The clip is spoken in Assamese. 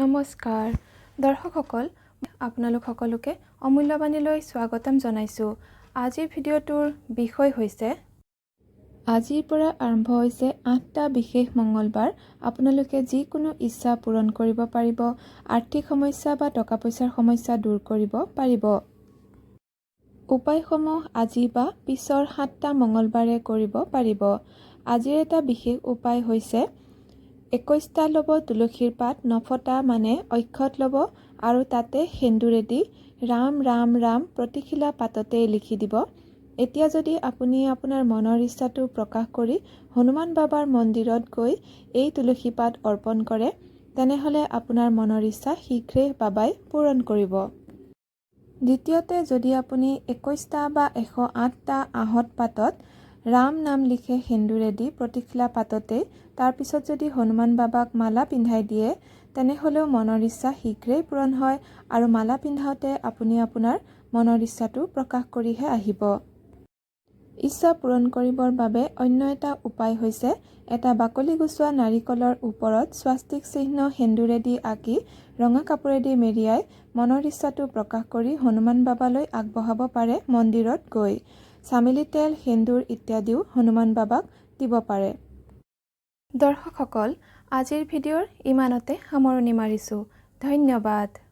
নমস্কাৰ দৰ্শকসকল আপোনালোক সকলোকে অমূল্যবাণীলৈ স্বাগতম জনাইছো। আজিৰ ভিডিঅ'টোৰ বিষয় হৈছে আজিৰ পৰা আৰম্ভ হৈছে 8টা বিশেষ মঙ্গলবাৰ। আপোনালোকে যিকোনো ইচ্ছা পূৰণ কৰিব পাৰিব, আৰ্থিক সমস্যা বা টকা পইচাৰ সমস্যা দূৰ কৰিব পাৰিব। উপায়সমূহ আজি বা পিছৰ 7টা মঙ্গলবাৰে কৰিব পাৰিব। আজিৰ এটা বিশেষ উপায় হৈছে 21টা ল'ব তুলসীৰ পাত, নফটা মানে অক্ষত ল'ব আৰু তাতে সেন্দুৰেদি ৰাম ৰাম ৰাম প্ৰতিখিলা পাততে লিখি দিব। এতিয়া যদি আপুনি আপোনাৰ মনৰ ইচ্ছাটো প্ৰকাশ কৰি হনুমান বাবাৰ মন্দিৰত গৈ এই তুলসী পাত অৰ্পণ কৰে, তেনেহ'লে আপোনাৰ মনৰ ইচ্ছা শীঘ্ৰেই বাবাই পূৰণ কৰিব। দ্বিতীয়তে, যদি আপুনি 21টা বা 108টা আহঁত পাতত ৰাম নাম লিখে সেন্দুৰেদি প্ৰতিখিলা পাততেই, তাৰপিছত যদি হনুমান বাবাক মালা পিন্ধাই দিয়ে, তেনেহ'লেও মনৰ ইচ্ছা শীঘ্ৰেই পূৰণ হয় আৰু মালা পিন্ধাওঁতে আপুনি আপোনাৰ মনৰ ইচ্ছাটো প্ৰকাশ কৰিহে আহিব। ইচ্ছা পূৰণ কৰিবৰ বাবে অন্য এটা উপায় হৈছে এটা বাকলি গুচোৱা নাৰিকলৰ ওপৰত স্বাস্তিক চিহ্ন সেন্দুৰেদি আঁকি ৰঙা কাপোৰেদি মেৰিয়াই মনৰ ইচ্ছাটো প্ৰকাশ কৰি হনুমান বাবালৈ আগবঢ়াব পাৰে। মন্দিৰত গৈ চামেলি তেল, সেন্দুৰ ইত্যাদিও হনুমান বাবাক দিব পাৰে। দৰ্শকসকল, আজিৰ ভিডিঅ'ৰ ইমানতে সামৰণি মাৰিছোঁ। ধন্যবাদ।